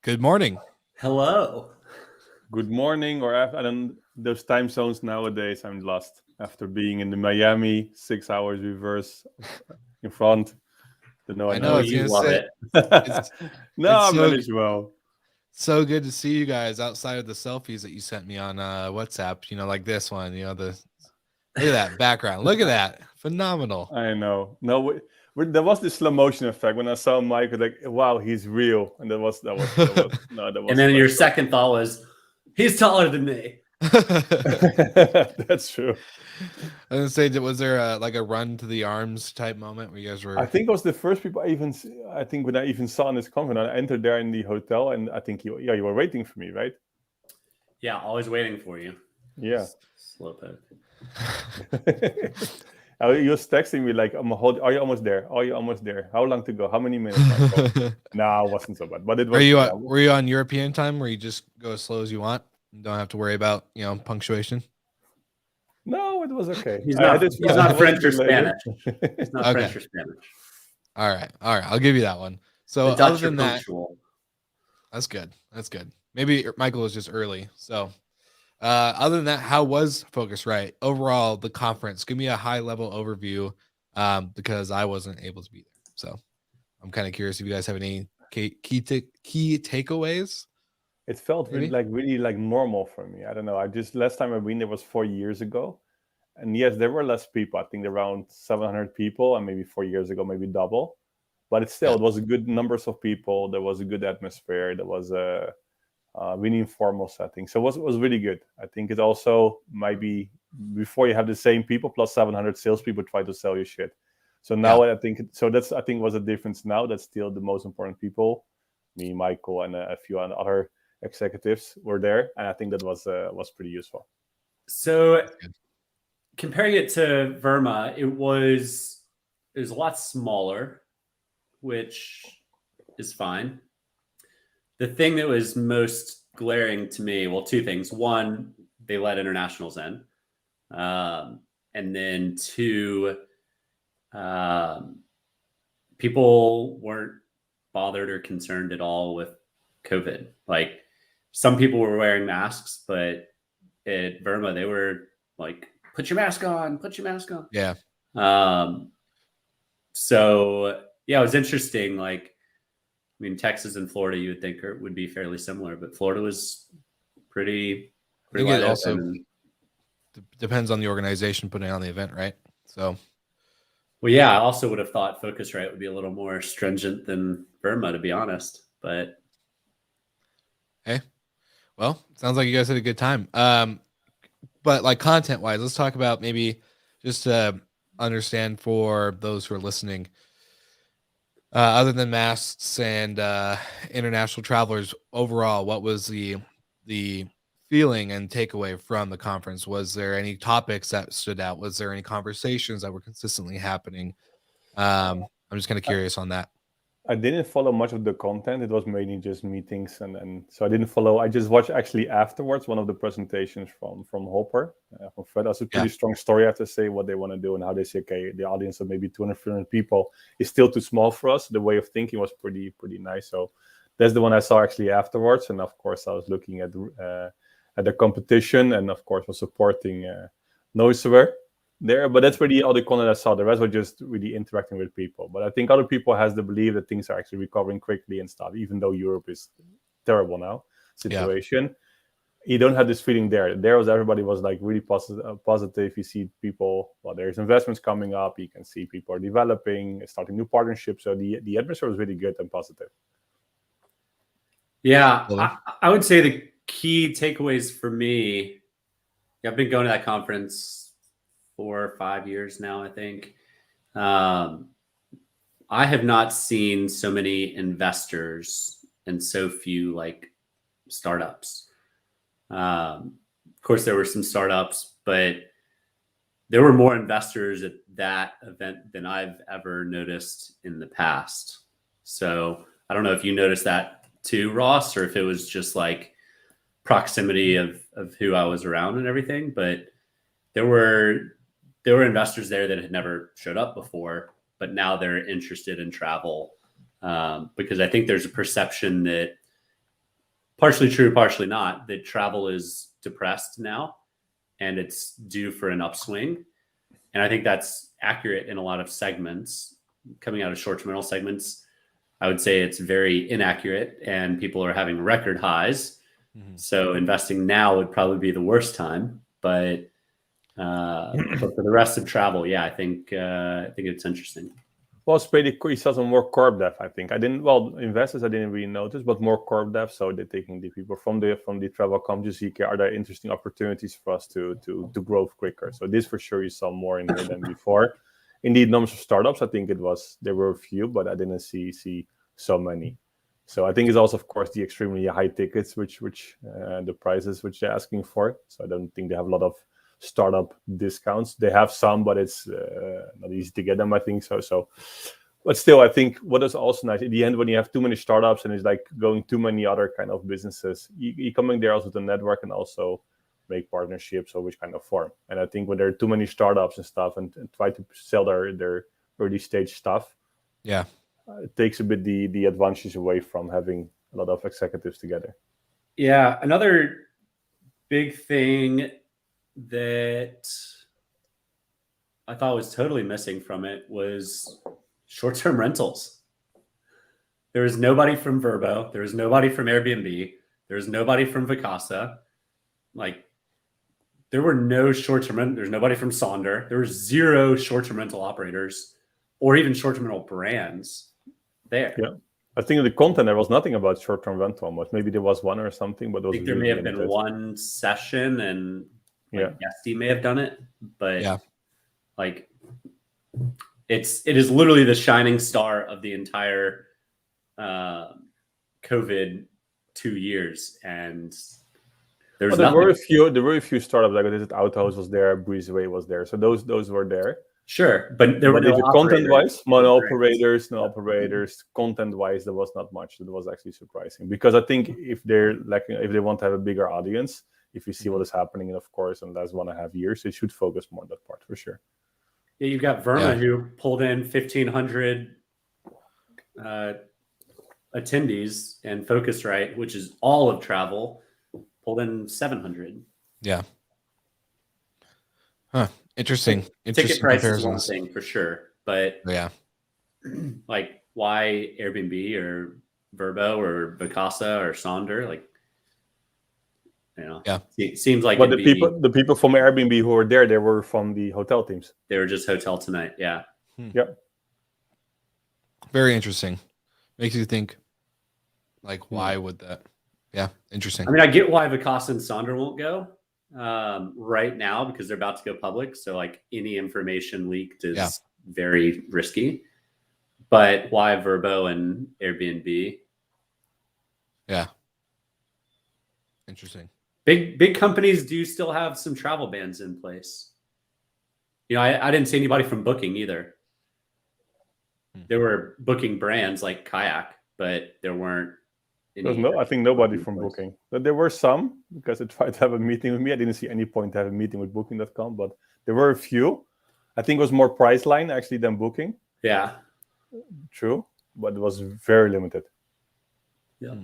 Good morning. Hello. Good morning, or I don't. Those time zones nowadays, I'm lost. After being in the Miami, 6 hours reverse in front. Don't know I know Oh, it's anything. you gonna love say it. it's No, it's I managed well. so good to see you guys outside of the selfies that you sent me on WhatsApp. Like this one. Look at that background. Look at that, phenomenal. I know. No, there was this slow motion effect when I saw Mike. Like, wow, he's real, and that was no, that was And then your special. second thought was, he's taller than me. That's true. I was gonna say, was there a run to the arms type moment where you guys were? I think it was the first people I think when I even saw in this conference, I entered there in the hotel, and I think you were waiting for me, right? Yeah, always waiting for you. Yeah. Slowpoke. You was texting me like, are you almost there? Are you almost there? How long to go? How many minutes, Michael? No, it wasn't so bad, but it was. Were you on European time where you just go as slow as you want and don't have to worry about punctuation? No, it was okay. He's not French or Spanish. He's not Okay. French or Spanish. All right. I'll give you that one. So The Dutch other than are that, punctual. that's good. Maybe Michael was just early. So other than that, how was Focusrite overall, the conference? Give me a high level overview because I wasn't able to be there. So I'm kind of curious if you guys have any key takeaways. It felt really like normal for me. I don't know. Last time I've been there was 4 years ago, and yes, there were less people. I think around 700 people, and maybe 4 years ago, maybe double. But it was a good numbers of people. There was a good atmosphere. There was a really informal setting. So it was really good. I think it also might be before you have the same people plus 700 salespeople try to sell you shit. So now I think was a difference now. That's still the most important people. Me, Michael, and a few other executives were there, and I think that was pretty useful. So comparing it to Verma, it was a lot smaller, which is fine. The thing that was most glaring to me, well, two things. One, they let internationals in. And then two, people weren't bothered or concerned at all with COVID. Like, some people were wearing masks, but at Verma, they were like, put your mask on. Yeah. So yeah, it was interesting. Like, I mean, Texas and Florida, you would think would be fairly similar, but Florida was pretty I think wide it also open. depends on the organization putting on the event, right? So, well, yeah, I also would have thought Focusrite would be a little more stringent than Verma, to be honest. But hey, well, sounds like you guys had a good time. But like content wise, let's talk about maybe just to understand for those who are listening. Other than masks and international travelers, overall, what was the feeling and takeaway from the conference? Was there any topics that stood out? Was there any conversations that were consistently happening? I'm just kind of curious on that. I didn't follow much of the content. It was mainly just meetings, and so I didn't follow. I just watched actually afterwards one of the presentations from Hopper. From Fred, that's a pretty strong story. I have to say what they want to do and how they say, okay, the audience of maybe 200, 300 people is still too small for us. The way of thinking was pretty nice. So that's the one I saw actually afterwards. And of course, I was looking at the competition, and of course was supporting Noiseware there, but that's really all the content I saw. The rest was just really interacting with people. But I think other people has the belief that things are actually recovering quickly and stuff, even though Europe is terrible now situation. Yeah. You don't have this feeling there. Everybody was like really positive. You see people, there's investments coming up. You can see people are developing, starting new partnerships. So the atmosphere was really good and positive. Yeah, I would say the key takeaways for me, I've been going to that conference 4 or 5 years now, I think. I have not seen so many investors and so few like startups. Of course, there were some startups, but there were more investors at that event than I've ever noticed in the past. So I don't know if you noticed that too, Ross, or if it was just like proximity of who I was around and everything, but there were investors there that had never showed up before, but now they're interested in travel because I think there's a perception that partially true, partially not, that travel is depressed now and it's due for an upswing. And I think that's accurate in a lot of segments. Coming out of short-term rental segments, I would say it's very inaccurate and people are having record highs. So investing now would probably be the worst time. But for the rest of travel, yeah, I think it's interesting. Well, it's pretty cool. You saw some more corp dev, I think. Investors I didn't really notice, but more corp dev. So they're taking the people from the travel companies. Are there interesting opportunities for us to grow quicker? So this for sure you saw more in here than before. Indeed, numbers of startups, I think there were a few, but I didn't see so many. So I think it's also, of course, the extremely high tickets, which the prices which they're asking for. So I don't think they have a lot of startup discounts. They have some, but it's not easy to get them, I think so. But still, I think what is also nice at the end, when you have too many startups and it's like going too many other kind of businesses, you coming there also to network and also make partnerships or which kind of form. And I think when there are too many startups and stuff and try to sell their early stage stuff, Yeah. It takes a bit the advantage away from having a lot of executives together. Yeah, another big thing that I thought was totally missing from it was short-term rentals. There was nobody from Vrbo. There was nobody from Airbnb. There was nobody from Vacasa. Like, there were no short-term rentals. There's nobody from Sonder. There were zero short-term rental operators or even short-term rental brands there. Yeah. I think the content, there was nothing about short-term rental almost. Maybe there was one or something, but it was I think there really may have limited. been one session and Guesty may have done it, but like it is literally the shining star of the entire COVID 2 years. And there were a few startups like this. Autohouse was there, Breezeway was there, so those were there. Sure, but there were no content-wise, no operators. Content-wise, there was not much. That was actually surprising because I think if they want to have a bigger audience, if you see what is happening, of course, in the last 1.5 years, they should focus more on that part for sure. Yeah, you've got Verma who pulled in 1,500 attendees, and Focusrite, which is all of travel, pulled in 700. Yeah. Huh. Interesting Ticket price is one thing for sure, but like why Airbnb or Vrbo or Vacasa or Sonder? Like, it seems like. But the people from Airbnb who were there, they were from the hotel teams. They were just Hotel Tonight. Yeah. Yep. Very interesting. Makes you think, like, why would that? Yeah, interesting. I mean, I get why Vacasa and Sonder won't go right now because they're about to go public. So like any information leaked is very risky. But why Vrbo and Airbnb? Yeah. Interesting. Big companies do still have some travel bans in place. I didn't see anybody from Booking either. There were booking brands like Kayak, but there weren't. I think nobody from Booking. But there were some because they tried to have a meeting with me. I didn't see any point to have a meeting with Booking.com, but there were a few. I think it was more Priceline actually than Booking. Yeah. True, but it was very limited. Yeah.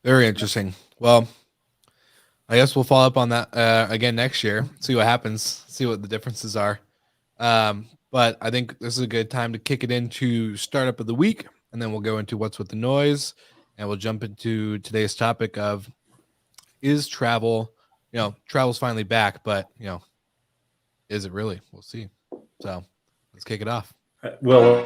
Very interesting. Well, I guess we'll follow up on that again next year, see what happens, see what the differences are. But I think this is a good time to kick it into Startup of the Week, and then we'll go into What's with the Noise, and we'll jump into today's topic of, is travel, travel's finally back, but, is it really? We'll see. So let's kick it off. Well,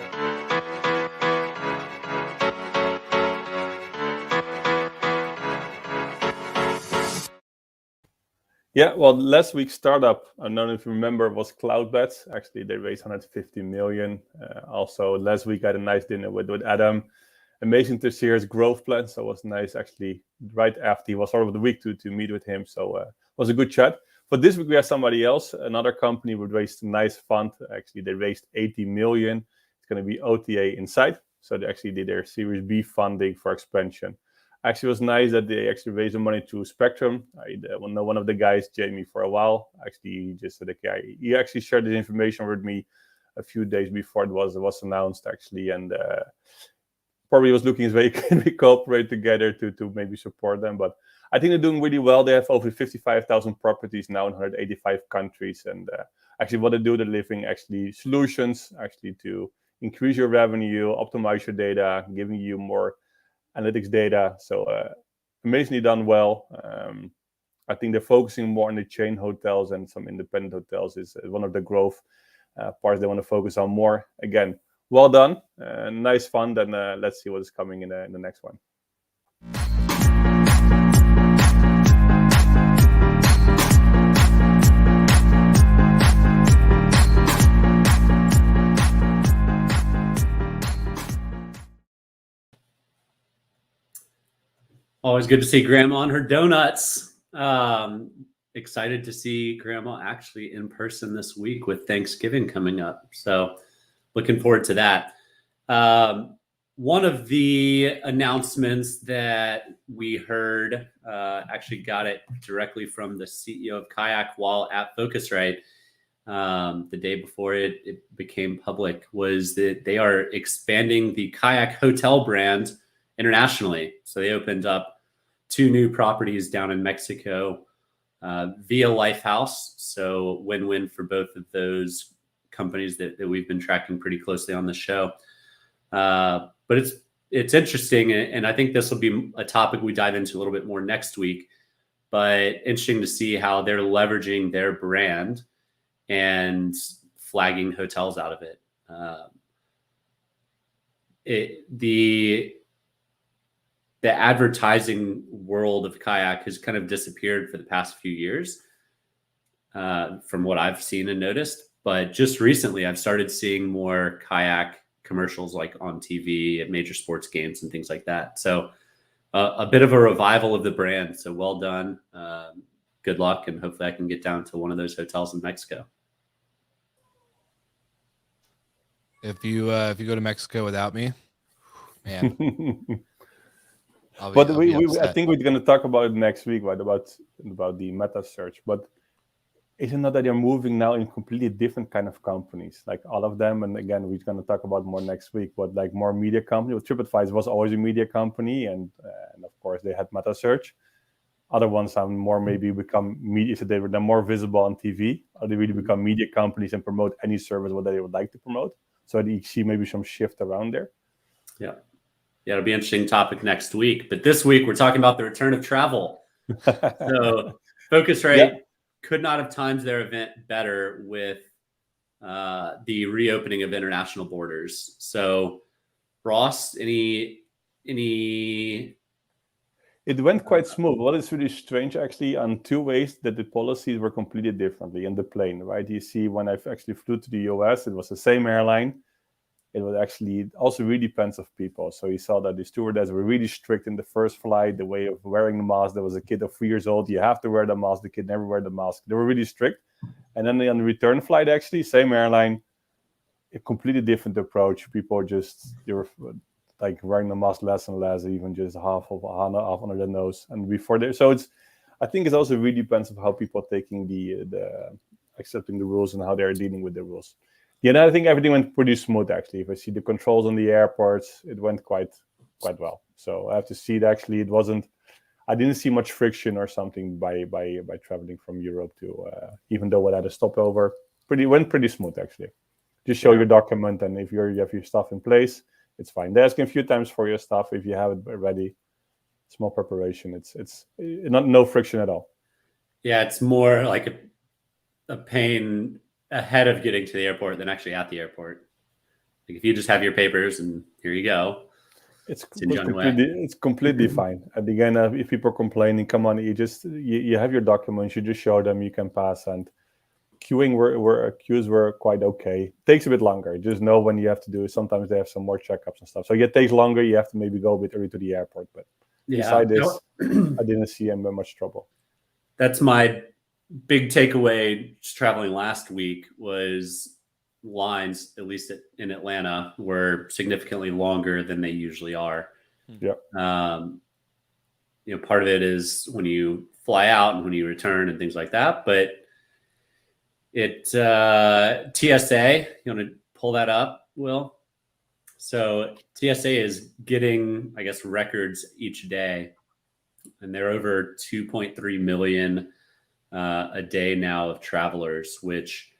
yeah, well, last week's startup, I don't know if you remember, was Cloudbet. Actually, they raised 150 million. Also, last week I had a nice dinner with Adam. Amazing to see his growth plan. So it was nice, actually, right after he was sort of the week to meet with him. So it was a good chat. But this week we have somebody else, another company would raise a nice fund. Actually, they raised 80 million. It's going to be OTA Insight. So they actually did their Series B funding for expansion. Actually, it was nice that they actually raised the money to Spectrum. I know one of the guys, Jamie, for a while. Actually, he just said, okay, he actually shared this information with me a few days before it was announced, actually. And probably was looking as they can we cooperate together to maybe support them. But I think they're doing really well. They have over 55,000 properties now in 185 countries. And actually what they do, they're delivering actually solutions actually to increase your revenue, optimize your data, giving you more analytics data. So amazingly done well. I think they're focusing more on the chain hotels, and some independent hotels is one of the growth parts they want to focus on more. Again, well done, nice fun. Then let's see what is coming in the next one. Always good to see Grandma on her donuts. Excited to see Grandma actually in person this week with Thanksgiving coming up. So looking forward to that. One of the announcements that we heard, actually got it directly from the CEO of Kayak while at Focusrite, the day before it became public, was that they are expanding the Kayak hotel brand internationally. So they opened up 2 new properties down in Mexico via Lifehouse. So win-win for both of those companies that we've been tracking pretty closely on the show. But it's interesting, and I think this will be a topic we dive into a little bit more next week. But interesting to see how they're leveraging their brand and flagging hotels out of it. The advertising world of Kayak has kind of disappeared for the past few years, from what I've seen and noticed. But just recently, I've started seeing more Kayak commercials like on TV at major sports games and things like that. So a bit of a revival of the brand. So well done. Good luck, and hopefully I can get down to one of those hotels in Mexico. If you go to Mexico without me, man. But I think we're going to talk about it next week, right? About the meta search. But isn't it that they're moving now in completely different kind of companies, like all of them? And again, we're going to talk about more next week. But like more media company. Well, TripAdvisor was always a media company, and of course they had meta search. Other ones have more maybe become media, so they're more visible on TV, or they really become media companies and promote any service what they would like to promote. So you see maybe some shift around there. Yeah, it'll be an interesting topic next week. But this week we're talking about the return of travel. So Focusrite could not have timed their event better with the reopening of international borders. So Ross, any It went quite smooth. What is really strange, actually, on 2 ways that the policies were completely differently in the plane, right? You see, when I actually flew to the US, it was the same airline. It was actually also really depends of people. So you saw that the stewardess were really strict in the first flight, the way of wearing the mask. There was a kid of 3 years old. You have to wear the mask. The kid never wear the mask. They were really strict. And then on the return flight, actually, same airline, a completely different approach. People they were like wearing the mask less and less, even just half under the nose. And before there, so I think it also really depends on how people are taking the accepting the rules and how they're dealing with the rules. Yeah, I think everything went pretty smooth, actually. If I see the controls on the airports, it went quite well. So I have to see that actually I didn't see much friction or something by traveling from Europe to, even though it had a stopover, went pretty smooth, actually. Just show your document, and if you have your stuff in place, it's fine. They're asking a few times for your stuff. If you have it ready, small preparation. It's no friction at all. Yeah, it's more like a pain ahead of getting to the airport than actually at the airport. Like if you just have your papers and here you go, it's completely fine. And again, if people are complaining, come on, you have your documents, you just show them, you can pass. And queues were quite okay. Takes a bit longer. Just know when you have to do it. Sometimes they have some more checkups and stuff. So it takes longer. You have to maybe go a bit early to the airport. But beside this, I didn't see much trouble. That's my big takeaway just traveling last week was lines, at least in Atlanta, were significantly longer than they usually are. Yeah. Part of it is when you fly out and when you return and things like that. But TSA, you want to pull that up, Will? So TSA is getting, I guess, records each day, and they're over 2.3 million a day now of travelers, which,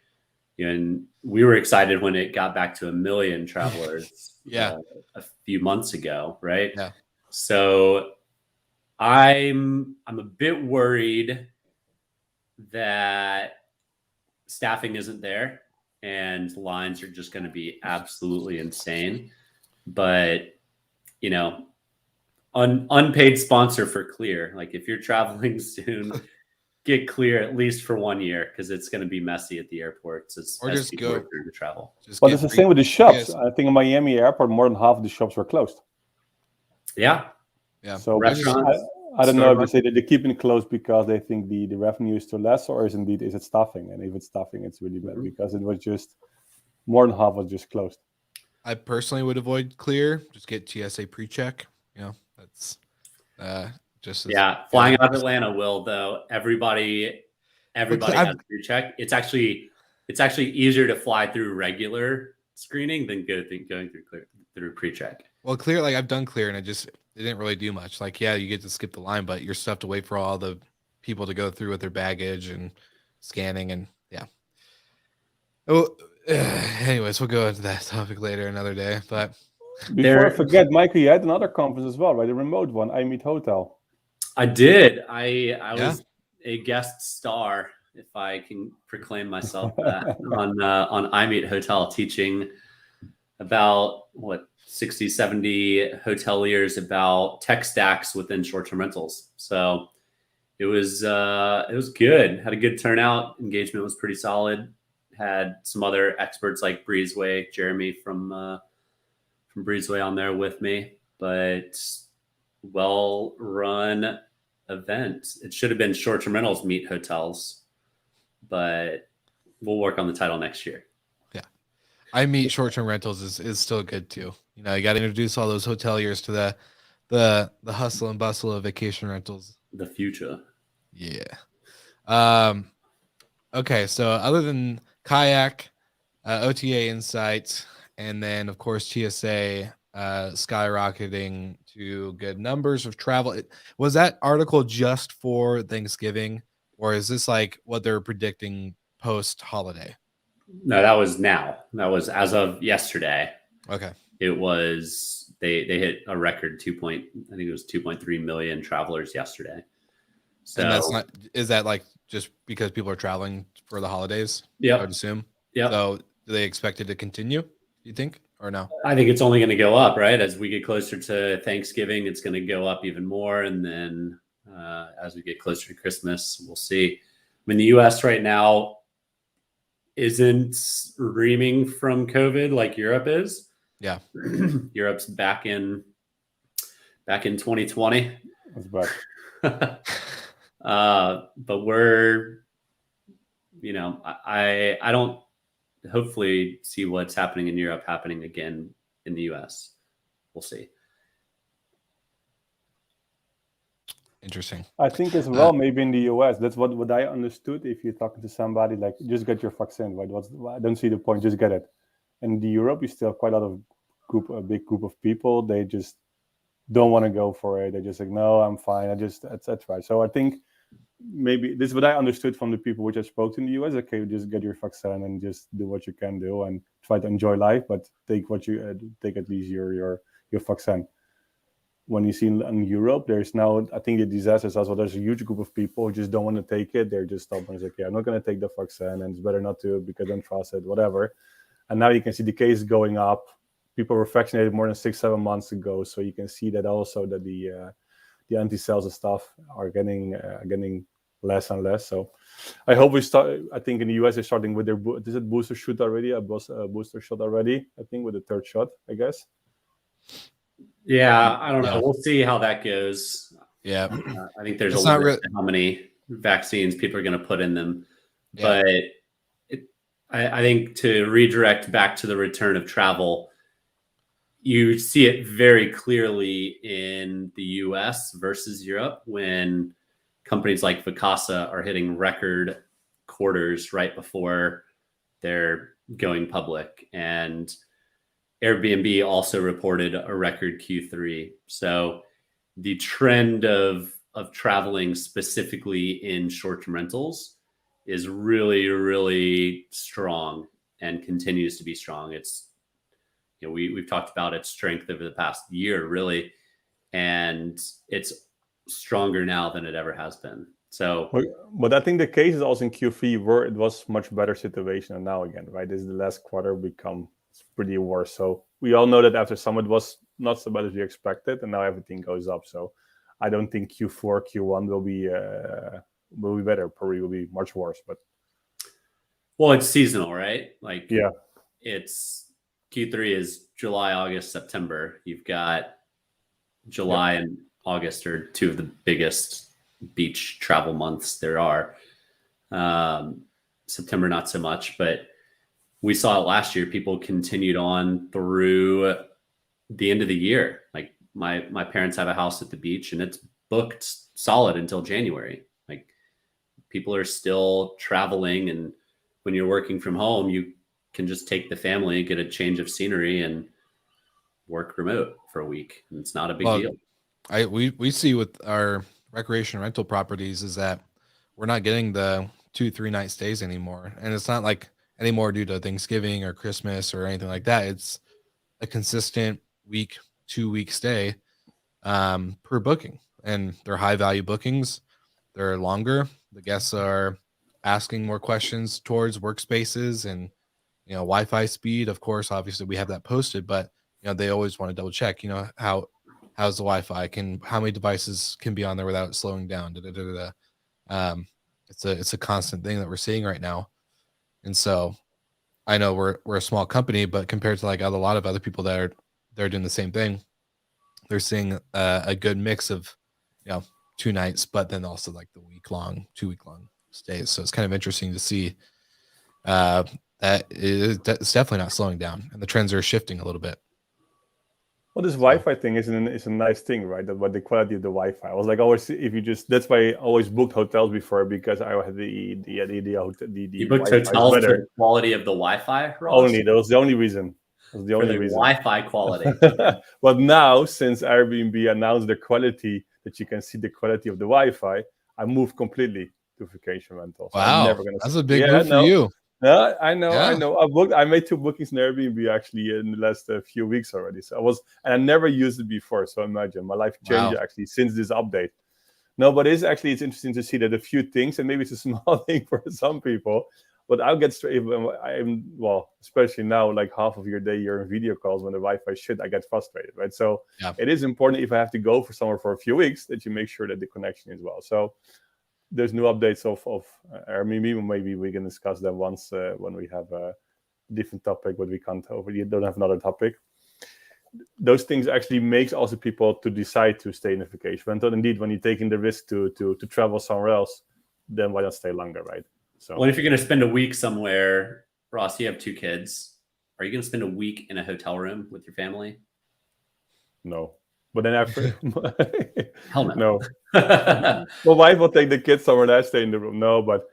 and we were excited when it got back to 1 million travelers Yeah. a few months ago, right? Yeah. So I'm a bit worried that staffing isn't there and lines are just going to be absolutely insane. But unpaid sponsor for Clear. Like if you're traveling soon, get Clear at least for 1 year because it's going to be messy at the airports as just people go return to travel. But it's the same with the shops. I think in Miami airport, more than half of the shops were closed. Yeah. So restaurants. I don't know if they say that they're keeping it closed because they think the revenue is too less, or is it staffing? And if it's staffing, it's really bad because it was just more than half was just closed. I personally would avoid Clear. Just get TSA pre-check. That's just flying out of Atlanta will though. Everybody has pre-check. It's actually easier to fly through regular screening than going through pre-check. Well, Clear, like I've done Clear, and it didn't really do much. Like, yeah, you get to skip the line, but you're still have to wait for all the people to go through with their baggage and scanning, and yeah. Oh, anyways, we'll go into that topic later, another day. But before I forget, Michael, you had another conference as well, right? The remote one, I Meet Hotel. I did. I was a guest star, if I can proclaim myself that, on I Meet Hotel, teaching about 60, 70 hoteliers about tech stacks within short-term rentals. So it was good. Had a good turnout. Engagement was pretty solid. Had some other experts like Breezeway, Jeremy from Breezeway on there with me, but well-run event. It should have been short-term rentals meet hotels, but we'll work on the title next year. Yeah, I Meet short-term rentals is still good too. You got to introduce all those hoteliers to the hustle and bustle of vacation rentals. The future. Yeah. Okay, so other than Kayak, OTA Insights, and then of course TSA skyrocketing to good numbers of travel. Was that article just for Thanksgiving, or is this like what they're predicting post holiday? No, that was now. That was as of yesterday. Okay. It was they hit a record 2.3 million travelers yesterday. So and that's not, is that like just because people are traveling for the holidays? Yeah, I would assume. Yeah. So do they expect it to continue, you think, or no? I think it's only going to go up, right? As we get closer to Thanksgiving, it's going to go up even more. And then as we get closer to Christmas, we'll see. I mean, the US right now isn't reaming from COVID like Europe is. Yeah. Europe's back in 2020. That's back. But we're, I don't hopefully see what's happening in Europe happening again in the US. We'll see. Interesting. I think as well, maybe in the US, that's what I understood. If you're talking to somebody, like, just get your vaccine, right? I don't see the point, just get it. In the Europe, you still have quite a big group of people. They just don't want to go for it. They just like, no, I'm fine. Etc. So I think maybe this is what I understood from the people which I spoke to in the US. Okay, just get your vaccine and just do what you can do and try to enjoy life, but take at least your vaccine. When you see in Europe, there's now, I think the disasters as well, there's a huge group of people who just don't want to take it. They're just stubborn. It's like, yeah, I'm not going to take the vaccine, and it's better not to because I don't trust it, whatever. And now you can see the cases going up. People were vaccinated more than 6-7 months ago. So you can see that also that the anti-cells and stuff are getting less and less. So I hope we start. I think in the US they're starting with their booster shot already, a booster shot already. I think with the third shot, I guess. Yeah, I don't know. We'll see how that goes. Yeah, I think there's a limit to how many vaccines people are going to put in them. Yeah. But I think to redirect back to the return of travel, you see it very clearly in the US versus Europe when companies like Vacasa are hitting record quarters right before they're going public. And Airbnb also reported a record Q3. So the trend of traveling specifically in short-term rentals is really, really strong and continues to be strong. It's, we've talked about its strength over the past year, really, and it's stronger now than it ever has been. So, but I think the case is also in Q3 where it was much better situation, and now again, right? This is the last quarter become pretty worse. So we all know that after summer it was not so bad as we expected, and now everything goes up. So I don't think Q4, Q1 will be better. Probably will be much worse. But well, it's seasonal, right? Like, yeah, it's Q3 is July, August, September. You've got July and August are two of the biggest beach travel months there are. September, not so much, but we saw it last year. People continued on through the end of the year. Like, my parents have a house at the beach and it's booked solid until January. Like, people are still traveling, and when you're working from home, you can just take the family, get a change of scenery, and work remote for a week. And it's not a big deal. We see with our recreation rental properties is that we're not getting the 2-3 night stays anymore, and it's not like anymore due to Thanksgiving or Christmas or anything like that. It's a consistent week, 2 week stay per booking, and they're high value bookings. They're longer. The guests are asking more questions towards workspaces and Wi-Fi speed. Of course, obviously we have that posted, but they always want to double check. How's the Wi-Fi? How many devices can be on there without slowing down? Da, da, da, da, da. It's a constant thing that we're seeing right now, and so I know we're a small company, but compared to like a lot of other people they're doing the same thing, they're seeing a good mix of 2 nights, but then also like the 2 week long stays. So it's kind of interesting to see that it's definitely not slowing down, and the trends are shifting a little bit. Well, this Wi-Fi thing is a nice thing, right? But the quality of the Wi-Fi. I was like, always, if you just, that's why I always booked hotels before, because I had the You booked Wi-Fi hotels for better. the quality of the Wi-Fi, Ross? Only that was the only reason. That was the For only the reason. Wi-Fi quality. But now, since Airbnb announced the quality, that you can see the quality of the Wi-Fi, I moved completely to vacation rentals. Wow, I'm never gonna that's a big move for you. Yeah, I know. Yeah. I made 2 bookings in Airbnb actually in the last few weeks already. So I never used it before. So imagine my life changed Wow. actually since this update. No, but it's interesting to see that a few things, and maybe it's a small thing for some people, but I'll get straight. Especially now, like half of your day you're in video calls when the Wi-Fi shit, I get frustrated, right? So It is important, if I have to go for somewhere for a few weeks, that you make sure that the connection is well. So there's new updates of Airbnb. Maybe we can discuss them once when we have a different topic, but we can't you don't have another topic. Those things actually makes also people to decide to stay in a vacation rental. Indeed, when you're taking the risk to travel somewhere else, then why not stay longer, right? So, well, if you're going to spend a week somewhere, Ross, you have 2 kids. Are you going to spend a week in a hotel room with your family? No. But then after, hell no. My wife will take the kids somewhere and I stay in the room. No, but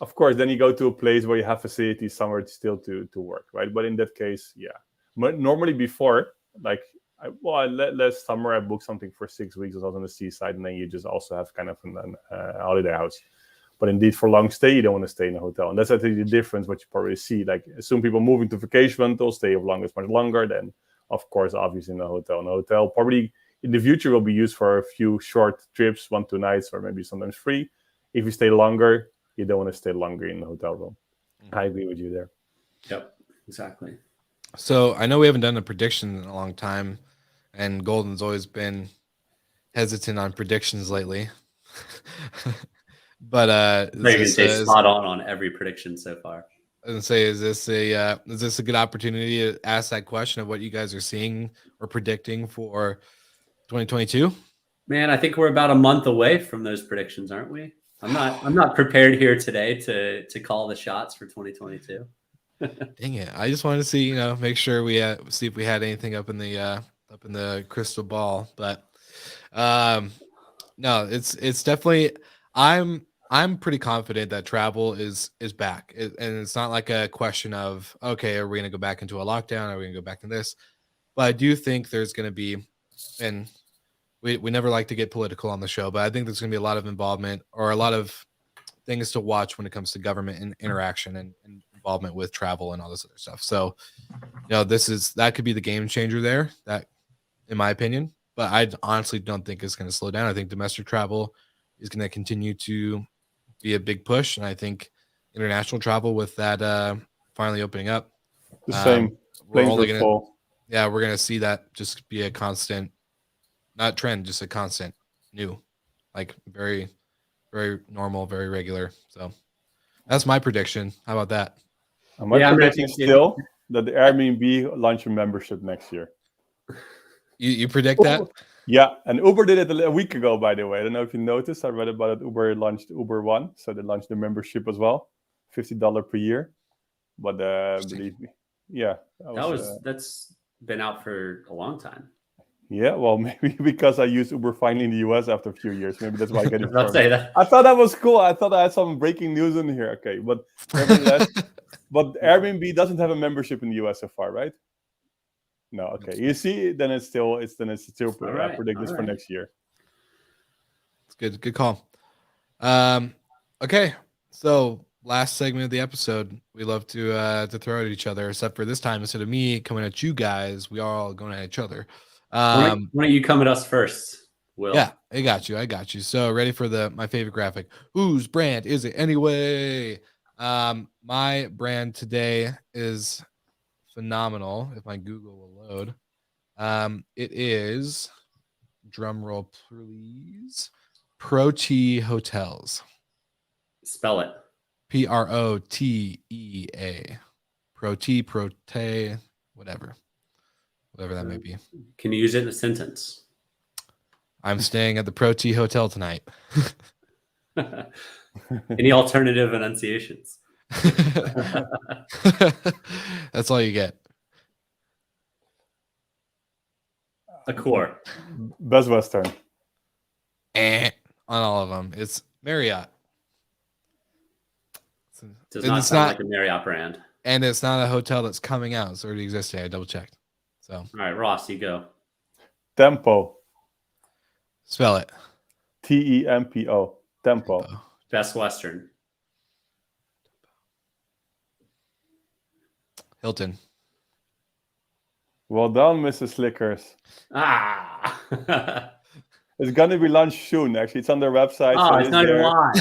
of course, then you go to a place where you have facilities somewhere still to work, right? But in that case, yeah. But normally before, like, last summer I booked something for 6 weeks. I was on the seaside, and then you just also have kind of a holiday house. But indeed, for long stay, you don't want to stay in a hotel, and that's actually the difference. What you probably see, like, soon people moving to vacation rentals, stay of long is much longer than, of course, obviously in a hotel. And a hotel probably in the future will be used for a few short trips, 1-2 nights, or maybe sometimes 3. If you stay longer, you don't want to stay longer in the hotel room. I agree with you there. Yep, exactly. So I know we haven't done a prediction in a long time, and Golden's always been hesitant on predictions lately. But you can say spot on every prediction so far. I was gonna say, is this a good opportunity to ask that question of what you guys are seeing or predicting for 2022? Man, I think we're about a month away from those predictions, aren't we? I'm not prepared here today to call the shots for 2022. Dang it! I just wanted to see, make sure we see if we had anything up in the crystal ball. But no, it's definitely I'm I'm pretty confident that travel is back, and it's not like a question of, okay, are we going to go back into a lockdown? Are we going to go back in this? But I do think there's going to be, and we never like to get political on the show, but I think there's going to be a lot of involvement or a lot of things to watch when it comes to government and interaction and involvement with travel and all this other stuff. So, that could be the game changer there. That, in my opinion, but I honestly don't think it's going to slow down. I think domestic travel is going to continue to be a big push, and I think international travel with that finally opening up, The same. we're Planes only were gonna full. we're gonna see that just be a constant, not trend, just a constant new, like very, very normal, very regular. So that's my prediction. How about that? And my Yeah, I mean, I prediction think is still that the Airbnb launch a membership next year. You predict that? Yeah, and Uber did it a week ago, by the way. I don't know if you noticed. I read about it. Uber launched Uber One, so they launched the membership as well, $50 per year. But believe me, yeah, that's been out for a long time. yeah. Well, maybe because I used Uber finally in the US after a few years. Maybe that's why I get it. Let's say that. I thought that was cool. I thought I had some breaking news in here. Okay, but nevertheless, but Airbnb doesn't have a membership in the US so far, right? No, okay. You see, then it's still All right, predicted all for right. next year. It's good call. Okay, so last segment of the episode, we love to throw at each other, except for this time, instead of me coming at you guys, we are all going at each other. Why don't you come at us first, Will? Yeah, I got you. So ready for my favorite graphic. Whose brand is it anyway? My brand today is phenomenal. If my Google will load. It is, drum roll please, Protea Hotels. Spell it. Protea. Protea, whatever that may be. Can you use it in a sentence? I'm staying at the Protea Hotel tonight. Any alternative enunciations? That's all you get. A core. Best Western. On all of them. It's Marriott. Does And not it's sound not- like a Marriott brand. And it's not a hotel that's coming out. It's already existing. I double checked. So All right, Ross, you go. Tempo. spell it. Tempo. Tempo. Best Western. Hilton. Well done, Mr. Slickers. Ah. It's gonna be launched soon. Actually, it's on their website. Oh, so it's it is not even there. live.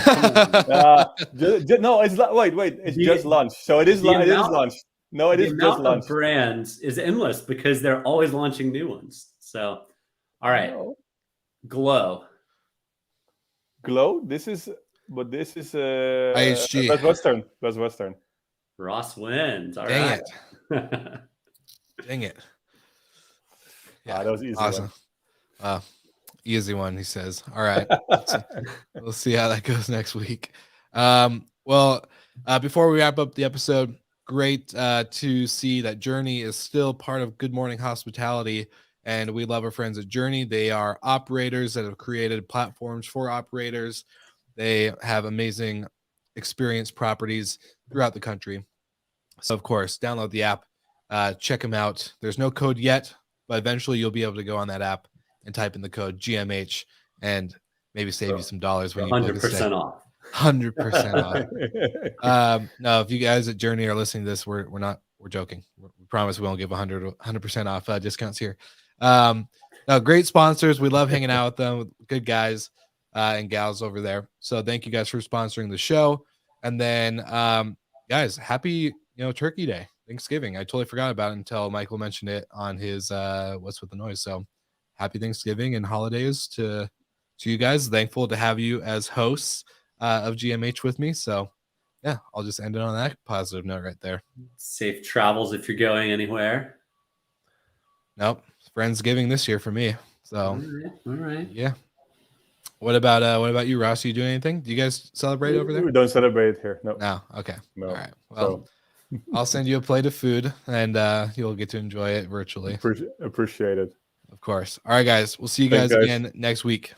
No, it's wait. It's The- just launched. So it is. the It is amount- launched. No, it The is just amount of launched. brands is endless because they're always launching new ones. So, all right, No. Glow. Glow. This is IHG. Best Western. Best Western. Ross wins. All Dang right. it. Dang it. That was easy. Awesome. Easy one, he says. All right. We'll see how that goes next week. Well, before we wrap up the episode, great to see that Journey is still part of Good Morning Hospitality, and we love our friends at Journey. They are operators that have created platforms for operators. They have amazing experience properties throughout the country. So, of course, download the app, check them out. There's no code yet, but eventually you'll be able to go on that app and type in the code GMH and maybe save you some dollars when you book a stay. 100% off. 100% off. No, if you guys at Journey are listening to this, we're joking. We promise we won't give 100% off discounts here. No, great sponsors. We love hanging out with them. Good guys and gals over there. So thank you guys for sponsoring the show. And then, guys, happy Turkey Day, Thanksgiving. I totally forgot about it until Michael mentioned it on his What's with the Noise. So happy Thanksgiving and holidays to you guys. Thankful to have you as hosts of GMH with me. So yeah, I'll just end it on that positive note right there. Safe travels if you're going anywhere. Nope, Friendsgiving this year for me. So All right. yeah. What about you, Ross? Are you doing anything? Do you guys celebrate over there? We don't celebrate here. No. No. Okay. No. All right. Well, I'll send you a plate of food, and you'll get to enjoy it virtually. Appreciate it. Of course. All right, guys. We'll see you Thanks, guys guys. again next week.